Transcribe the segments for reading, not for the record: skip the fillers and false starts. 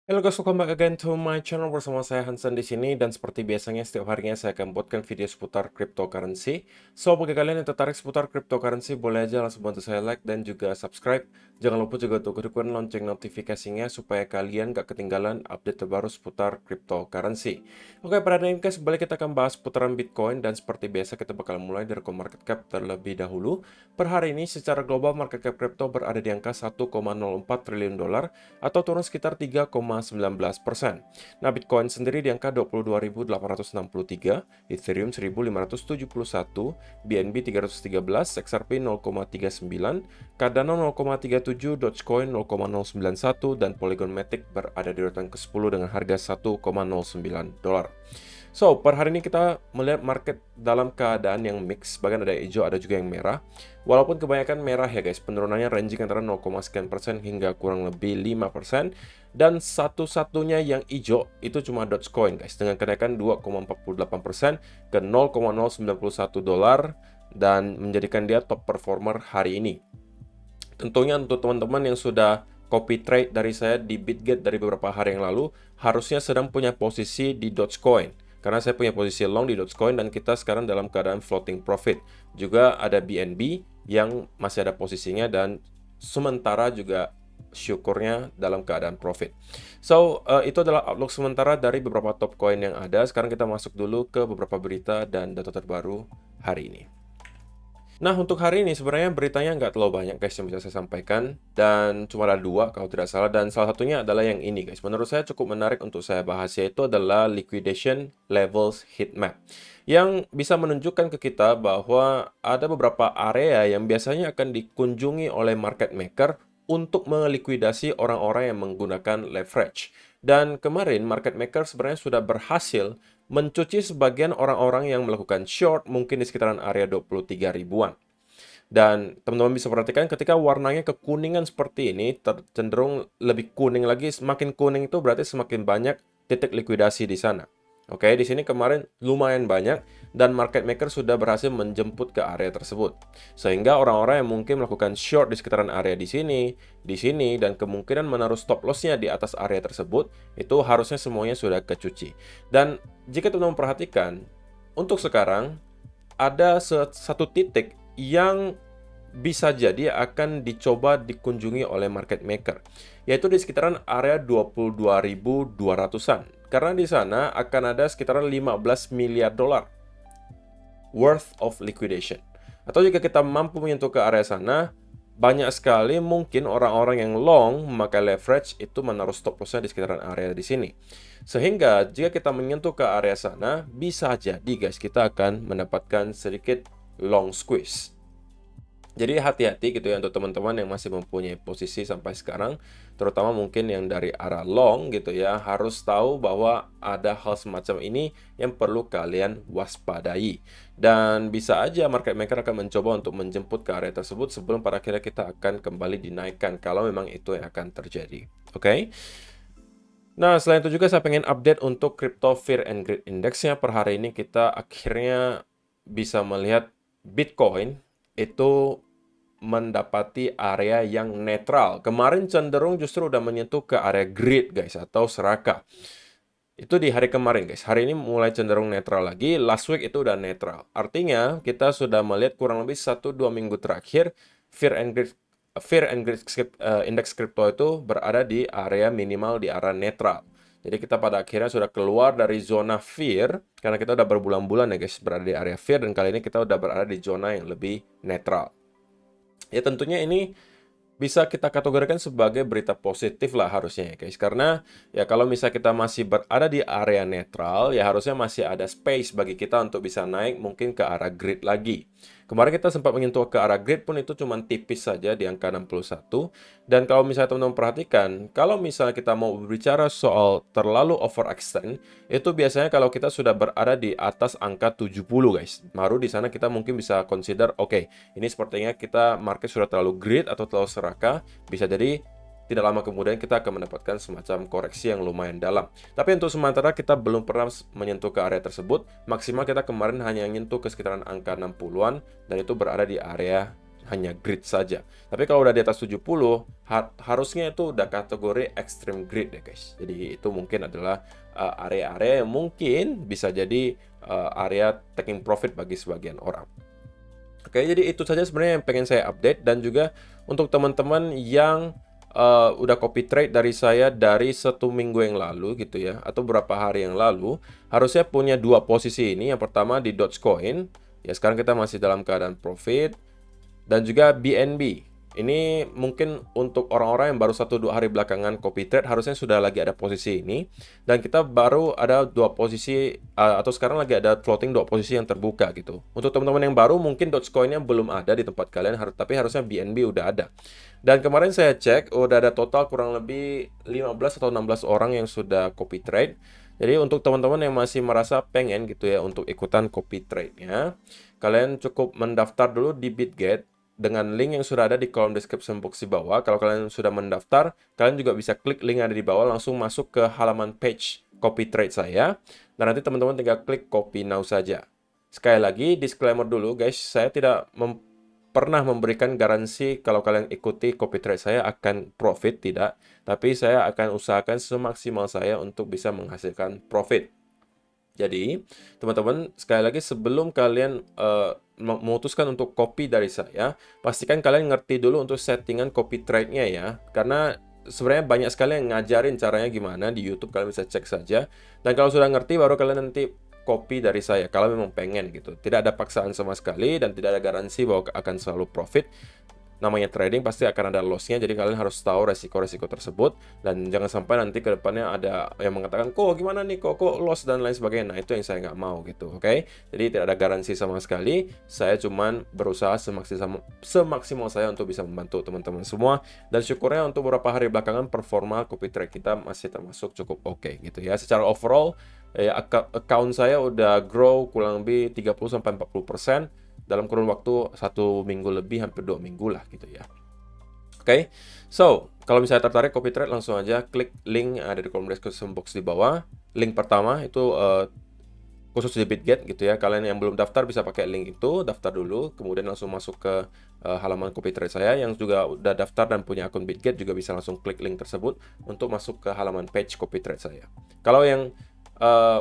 Halo guys, welcome back again to my channel bersama saya Hansen di sini dan seperti biasanya setiap harinya saya akan buatkan video seputar cryptocurrency. So bagi kalian yang tertarik seputar cryptocurrency boleh aja langsung bantu saya like dan juga subscribe. Jangan lupa juga untuk hidupkan lonceng notifikasinya supaya kalian gak ketinggalan update terbaru seputar cryptocurrency. Oke, pada hari ini guys, kembali kita akan bahas putaran Bitcoin dan seperti biasa kita bakal mulai dari market cap terlebih dahulu. Per hari ini secara global market cap crypto berada di angka 1,04 triliun dolar atau turun sekitar 3,19%. Nah, Bitcoin sendiri di angka 22.863, Ethereum 1.571, BNB 313, XRP 0,39, Cardano 0,37, Dogecoin 0,091, dan Polygon Matic berada di urutan ke-10 dengan harga 1,09 dolar. So, per hari ini kita melihat market dalam keadaan yang mix, bahkan ada hijau, ada juga yang merah. Walaupun kebanyakan merah ya guys, penurunannya ranging antara 0,sekian% hingga kurang lebih 5%. Dan satu-satunya yang hijau itu cuma Dogecoin guys, dengan kenaikan 2,48% ke 0,091 dolar dan menjadikan dia top performer hari ini. Tentunya untuk teman-teman yang sudah copy trade dari saya di Bitget dari beberapa hari yang lalu, harusnya sedang punya posisi di Dogecoin. Karena saya punya posisi long di Dogecoin dan kita sekarang dalam keadaan floating profit. Juga ada BNB yang masih ada posisinya dan sementara juga syukurnya dalam keadaan profit. So, itu adalah outlook sementara dari beberapa top coin yang ada. Sekarang kita masuk dulu ke beberapa berita dan data terbaru hari ini. Nah, untuk hari ini sebenarnya beritanya nggak terlalu banyak guys yang bisa saya sampaikan. Dan cuma ada dua kalau tidak salah. Dan salah satunya adalah yang ini guys. Menurut saya cukup menarik untuk saya bahas, yaitu adalah Liquidation Levels Heatmap. Yang bisa menunjukkan ke kita bahwa ada beberapa area yang biasanya akan dikunjungi oleh market maker untuk melikuidasi orang-orang yang menggunakan leverage. Dan kemarin market maker sebenarnya sudah berhasil mencuci sebagian orang-orang yang melakukan short mungkin di sekitaran area 23 ribuan. Dan teman-teman bisa perhatikan ketika warnanya kekuningan seperti ini, cenderung lebih kuning lagi, semakin kuning itu berarti semakin banyak titik likuidasi di sana. Oke, di sini kemarin lumayan banyak dan market maker sudah berhasil menjemput ke area tersebut. Sehingga orang-orang yang mungkin melakukan short di sekitaran area di sini, dan kemungkinan menaruh stop loss-nya di atas area tersebut, itu harusnya semuanya sudah kecuci. Dan jika teman-teman perhatikan, untuk sekarang ada satu titik yang bisa jadi akan dicoba dikunjungi oleh market maker, yaitu di sekitaran area 22.200-an. Karena di sana akan ada sekitaran 15 miliar dolar worth of liquidation. Atau jika kita mampu menyentuh ke area sana, banyak sekali mungkin orang-orang yang long memakai leverage itu menaruh stop loss-nya di sekitaran area di sini. Sehingga jika kita menyentuh ke area sana, bisa jadi guys kita akan mendapatkan sedikit long squeeze. Jadi hati-hati gitu ya untuk teman-teman yang masih mempunyai posisi sampai sekarang, terutama mungkin yang dari arah long gitu ya, harus tahu bahwa ada hal semacam ini yang perlu kalian waspadai. Dan bisa aja market maker akan mencoba untuk menjemput ke area tersebut sebelum pada akhirnya kita akan kembali dinaikkan kalau memang itu yang akan terjadi. Oke? Nah, selain itu juga saya pengen update untuk Crypto Fear and Greed Index-nya. Per hari ini kita akhirnya bisa melihat Bitcoin itu mendapati area yang netral. Kemarin cenderung justru udah menyentuh ke area greed guys, atau serakah. Itu di hari kemarin guys. Hari ini mulai cenderung netral lagi. Last week itu udah netral. Artinya kita sudah melihat kurang lebih 1-2 minggu terakhir Fear and Greed Index crypto itu berada di area minimal di area netral. Jadi kita pada akhirnya sudah keluar dari zona fear, karena kita udah berbulan-bulan ya guys berada di area fear, dan kali ini kita udah berada di zona yang lebih netral. Ya tentunya ini bisa kita kategorikan sebagai berita positif lah harusnya ya guys. Karena ya kalau misalnya kita masih berada di area netral, ya harusnya masih ada space bagi kita untuk bisa naik mungkin ke arah grid lagi. Kemarin kita sempat menyentuh ke arah grid pun itu cuma tipis saja di angka 61. Dan kalau misalnya teman-teman perhatikan, kalau misalnya kita mau berbicara soal terlalu overextend, itu biasanya kalau kita sudah berada di atas angka 70 guys. Baru di sana kita mungkin bisa consider, oke, ini sepertinya kita market sudah terlalu greed atau terlalu serakah. Bisa jadi tidak lama kemudian kita akan mendapatkan semacam koreksi yang lumayan dalam. Tapi untuk sementara kita belum pernah menyentuh ke area tersebut. Maksimal kita kemarin hanya menyentuh ke sekitaran angka 60-an dan itu berada di area hanya greed saja. Tapi kalau udah di atas 70, harusnya itu udah kategori extreme greed ya guys. Jadi itu mungkin adalah area-area yang mungkin bisa jadi area taking profit bagi sebagian orang. Oke, jadi itu saja sebenarnya yang pengen saya update. Dan juga untuk teman-teman yang udah copy trade dari saya dari 1 minggu yang lalu gitu ya, atau beberapa hari yang lalu, harusnya punya 2 posisi ini. Yang pertama di Dogecoin, ya sekarang kita masih dalam keadaan profit. Dan juga BNB. Ini mungkin untuk orang-orang yang baru 1-2 hari belakangan copy trade, harusnya sudah lagi ada posisi ini. Dan kita baru ada 2 posisi, atau sekarang lagi ada floating 2 posisi yang terbuka gitu. Untuk teman-teman yang baru, mungkin Dogecoin-nya belum ada di tempat kalian, tapi harusnya BNB udah ada. Dan kemarin saya cek, udah ada total kurang lebih 15 atau 16 orang yang sudah copy trade. Jadi untuk teman-teman yang masih merasa pengen gitu ya untuk ikutan copy trade-nya, kalian cukup mendaftar dulu di Bitget dengan link yang sudah ada di kolom description box di bawah. Kalau kalian sudah mendaftar, kalian juga bisa klik link yang ada di bawah, langsung masuk ke halaman page copy trade saya. Dan nanti teman-teman tinggal klik copy now saja. Sekali lagi, disclaimer dulu guys, saya tidak pernah memberikan garansi kalau kalian ikuti copy trade saya akan profit, tidak. Tapi saya akan usahakan semaksimal saya untuk bisa menghasilkan profit. Jadi, teman-teman, sekali lagi sebelum kalian memutuskan untuk copy dari saya, pastikan kalian ngerti dulu untuk settingan copy trade-nya ya. Karena sebenarnya banyak sekali yang ngajarin caranya gimana di YouTube, kalian bisa cek saja. Dan kalau sudah ngerti, baru kalian nanti copy dari saya, kalau memang pengen gitu. Tidak ada paksaan sama sekali, dan tidak ada garansi bahwa akan selalu profit. Namanya trading pasti akan ada loss-nya, jadi kalian harus tahu resiko-resiko tersebut. Dan jangan sampai nanti ke depannya ada yang mengatakan, kok gimana nih, kok loss dan lain sebagainya. Nah, itu yang saya nggak mau gitu, oke? Jadi tidak ada garansi sama sekali. Saya cuman berusaha semaksimal saya untuk bisa membantu teman-teman semua. Dan syukurnya untuk beberapa hari belakangan performa copy trade kita masih termasuk cukup oke gitu ya. Secara overall, account saya udah grow kurang lebih 30-40% dalam kurun waktu 1 minggu lebih, hampir 2 minggu lah gitu ya. Oke, so kalau misalnya tertarik copy trade, langsung aja klik link yang ada di kolom description box di bawah. Link pertama itu khusus di Bitget gitu ya. Kalian yang belum daftar bisa pakai link itu, daftar dulu, kemudian langsung masuk ke halaman copy trade saya. Yang juga udah daftar dan punya akun Bitget juga bisa langsung klik link tersebut untuk masuk ke halaman page copy trade saya. Kalau yang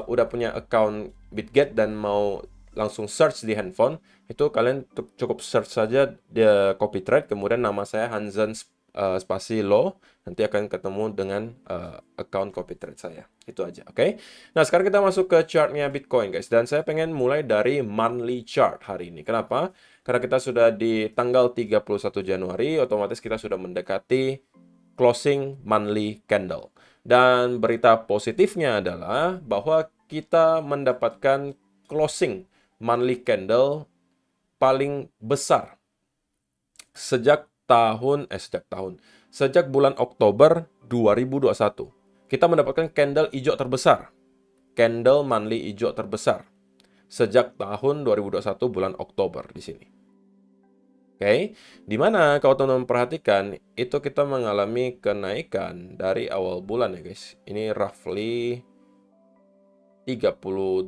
udah punya account Bitget dan mau langsung search di handphone, itu kalian cukup search saja di copy trade, kemudian nama saya Hansen spasi Lo, nanti akan ketemu dengan account copy trade saya. Itu aja, oke? Nah, sekarang kita masuk ke chartnya Bitcoin, guys. Dan saya pengen mulai dari monthly chart hari ini. Kenapa? Karena kita sudah di tanggal 31 Januari, otomatis kita sudah mendekati closing monthly candle. Dan berita positifnya adalah bahwa kita mendapatkan closing monthly candle paling besar sejak bulan Oktober 2021. Kita mendapatkan candle hijau terbesar, candle monthly hijau terbesar sejak tahun 2021 bulan Oktober di sini. Oke, dimana kalau teman-teman perhatikan itu kita mengalami kenaikan dari awal bulan ya guys. Ini roughly 38%.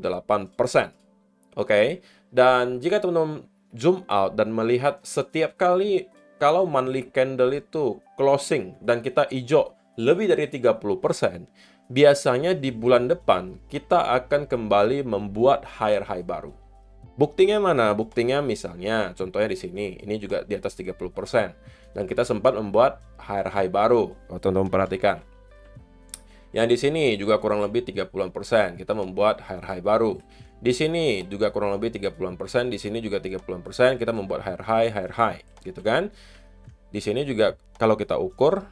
Oke, dan jika teman-teman zoom out dan melihat setiap kali kalau monthly candle itu closing dan kita hijau lebih dari 30%, biasanya di bulan depan kita akan kembali membuat higher high baru. Buktinya mana? Buktinya misalnya, contohnya di sini, ini juga di atas 30%. Dan kita sempat membuat higher high baru, kalau teman-teman perhatikan. Yang di sini juga kurang lebih 30%, kita membuat higher high baru. Di sini juga kurang lebih 30%, di sini juga 30%, kita membuat higher high, gitu kan? Di sini juga kalau kita ukur,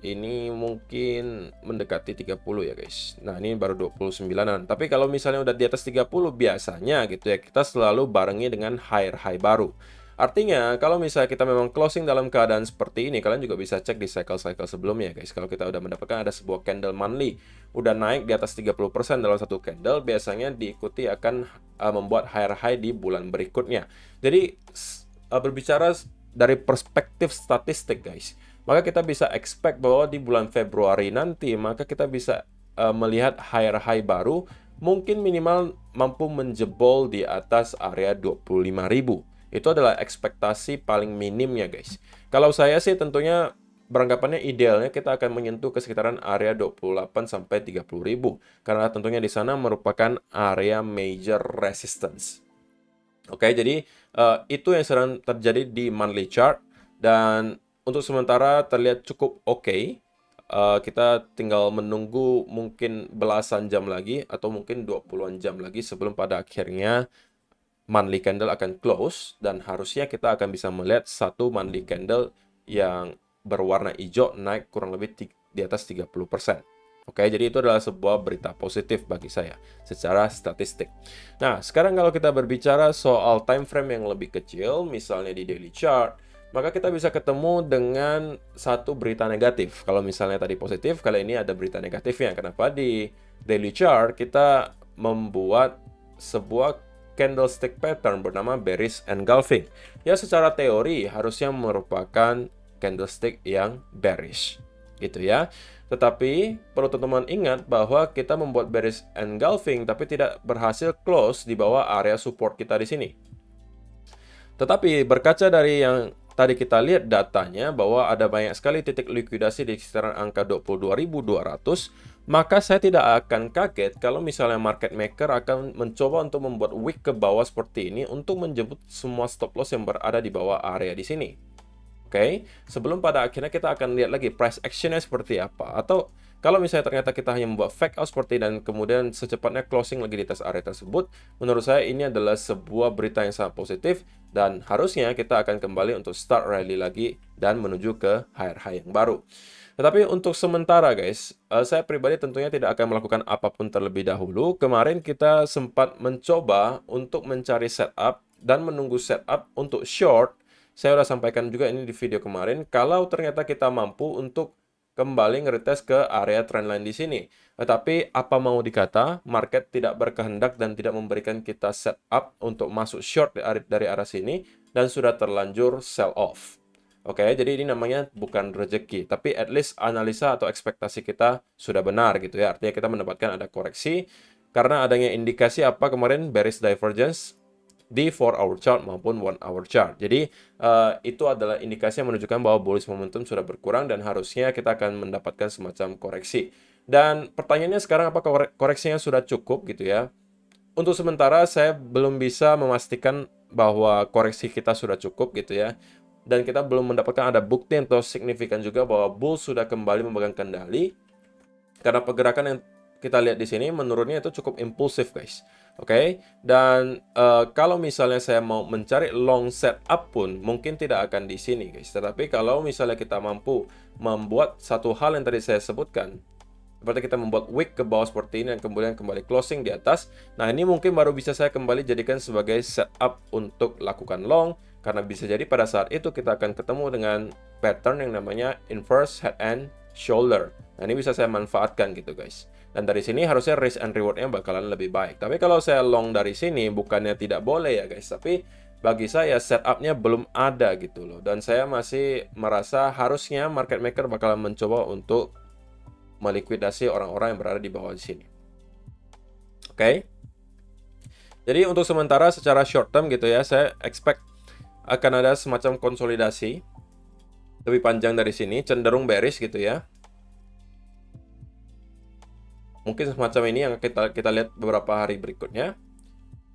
ini mungkin mendekati 30 ya guys. Nah, ini baru 29-an. Tapi kalau misalnya udah di atas 30 biasanya gitu ya, kita selalu barengi dengan higher high baru. Artinya, kalau misalnya kita memang closing dalam keadaan seperti ini, kalian juga bisa cek di cycle-cycle sebelumnya guys. Kalau kita udah mendapatkan ada sebuah candle monthly, udah naik di atas 30% dalam satu candle, biasanya diikuti akan membuat higher high di bulan berikutnya. Jadi, berbicara dari perspektif statistik guys, maka kita bisa expect bahwa di bulan Februari nanti, maka kita bisa melihat higher high baru, mungkin minimal mampu menjebol di atas area 25.000. Itu adalah ekspektasi paling minimnya, guys. Kalau saya sih tentunya beranggapannya idealnya kita akan menyentuh ke sekitaran area 28 sampai 30.000 karena tentunya di sana merupakan area major resistance. Oke, jadi itu yang sedang terjadi di monthly chart dan untuk sementara terlihat cukup oke. Kita tinggal menunggu mungkin belasan jam lagi atau mungkin 20-an jam lagi sebelum pada akhirnya monthly candle akan close dan harusnya kita akan bisa melihat satu monthly candle yang berwarna hijau naik kurang lebih di atas 30%. Oke, jadi itu adalah sebuah berita positif bagi saya secara statistik. Nah, sekarang kalau kita berbicara soal time frame yang lebih kecil, misalnya di daily chart, maka kita bisa ketemu dengan satu berita negatif. Kalau misalnya tadi positif, kali ini ada berita negatifnya. Kenapa? Di daily chart kita membuat sebuah candlestick pattern bernama bearish engulfing. Ya, secara teori harusnya merupakan candlestick yang bearish. Gitu ya. Tetapi perlu teman-teman ingat bahwa kita membuat bearish engulfing tapi tidak berhasil close di bawah area support kita di sini. Tetapi berkaca dari yang tadi kita lihat datanya bahwa ada banyak sekali titik likuidasi di sekitaran angka 22.200, maka saya tidak akan kaget kalau misalnya market maker akan mencoba untuk membuat wick ke bawah seperti ini untuk menjemput semua stop loss yang berada di bawah area di sini. Oke, sebelum pada akhirnya kita akan lihat lagi price actionnya seperti apa. Atau kalau misalnya ternyata kita hanya membuat fake out seperti dan kemudian secepatnya closing lagi di atas area tersebut, menurut saya ini adalah sebuah berita yang sangat positif dan harusnya kita akan kembali untuk start rally lagi dan menuju ke higher high yang baru. Tetapi untuk sementara guys, saya pribadi tentunya tidak akan melakukan apapun terlebih dahulu. Kemarin kita sempat mencoba untuk mencari setup dan menunggu setup untuk short. Saya sudah sampaikan juga ini di video kemarin, kalau ternyata kita mampu untuk kembali ngeretest ke area trendline di sini. Tetapi apa mau dikata, market tidak berkehendak dan tidak memberikan kita setup untuk masuk short dari arah sini dan sudah terlanjur sell off. Oke, jadi ini namanya bukan rezeki, tapi at least analisa atau ekspektasi kita sudah benar gitu ya. Artinya kita mendapatkan ada koreksi karena adanya indikasi apa kemarin bearish divergence di 4-hour chart maupun 1-hour chart. Jadi itu adalah indikasi yang menunjukkan bahwa bullish momentum sudah berkurang dan harusnya kita akan mendapatkan semacam koreksi. Dan pertanyaannya sekarang apakah koreksinya sudah cukup gitu ya? Untuk sementara saya belum bisa memastikan bahwa koreksi kita sudah cukup gitu ya. Dan kita belum mendapatkan ada bukti atau signifikan juga bahwa bull sudah kembali memegang kendali. Karena pergerakan yang kita lihat di sini menurunnya itu cukup impulsif guys. Oke, dan kalau misalnya saya mau mencari long setup pun mungkin tidak akan di sini guys. Tetapi kalau misalnya kita mampu membuat satu hal yang tadi saya sebutkan, seperti kita membuat wick ke bawah seperti ini dan kemudian kembali closing di atas. Nah, ini mungkin baru bisa saya kembali jadikan sebagai setup untuk lakukan long. Karena bisa jadi pada saat itu kita akan ketemu dengan pattern yang namanya inverse head and shoulder. Nah, ini bisa saya manfaatkan gitu guys. Dan dari sini harusnya risk and reward-nya bakalan lebih baik. Tapi kalau saya long dari sini, bukannya tidak boleh ya guys. Tapi bagi saya setup-nya belum ada gitu loh. Dan saya masih merasa harusnya market maker bakalan mencoba untuk melikuidasi orang-orang yang berada di bawah di sini. Oke. Jadi untuk sementara secara short term gitu ya, saya expect akan ada semacam konsolidasi lebih panjang dari sini, cenderung bearish gitu ya. Mungkin semacam ini yang kita lihat beberapa hari berikutnya.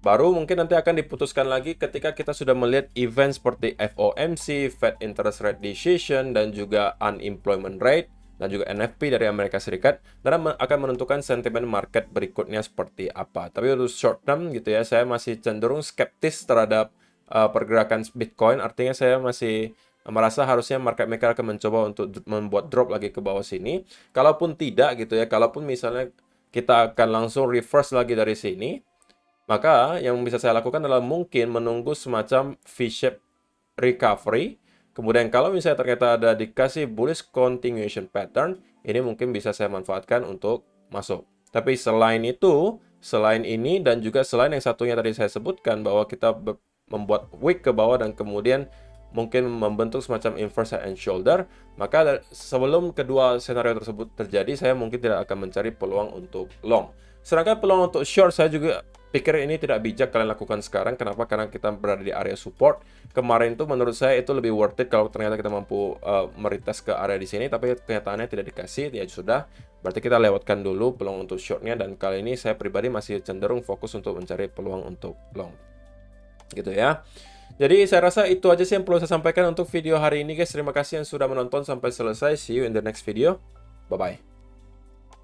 Baru mungkin nanti akan diputuskan lagi ketika kita sudah melihat event seperti FOMC, Fed Interest Rate Decision, dan juga Unemployment Rate, dan juga NFP dari Amerika Serikat, dan akan menentukan sentimen market berikutnya seperti apa. Tapi untuk short term gitu ya, saya masih cenderung skeptis terhadap pergerakan Bitcoin. Artinya saya masih merasa harusnya market maker akan mencoba untuk membuat drop lagi ke bawah sini. Kalaupun tidak gitu ya, kalaupun misalnya kita akan langsung reverse lagi dari sini, maka yang bisa saya lakukan adalah mungkin menunggu semacam V-shape recovery. Kemudian kalau misalnya ternyata ada dikasih bullish continuation pattern, ini mungkin bisa saya manfaatkan untuk masuk. Tapi selain itu, selain ini dan juga selain yang satunya tadi saya sebutkan bahwa kita membuat wick ke bawah dan kemudian mungkin membentuk semacam inverse head and shoulder, maka sebelum kedua senario tersebut terjadi, saya mungkin tidak akan mencari peluang untuk long. Sedangkan peluang untuk short saya juga pikir ini tidak bijak kalian lakukan sekarang. Kenapa? Karena kita berada di area support. Kemarin tuh menurut saya itu lebih worth it kalau ternyata kita mampu meretas ke area di sini, tapi kenyataannya tidak dikasih. Ya sudah, berarti kita lewatkan dulu peluang untuk shortnya, dan kali ini saya pribadi masih cenderung fokus untuk mencari peluang untuk long. Gitu ya. Jadi saya rasa itu aja sih yang perlu saya sampaikan untuk video hari ini guys. Terima kasih yang sudah menonton sampai selesai. See you in the next video. Bye-bye.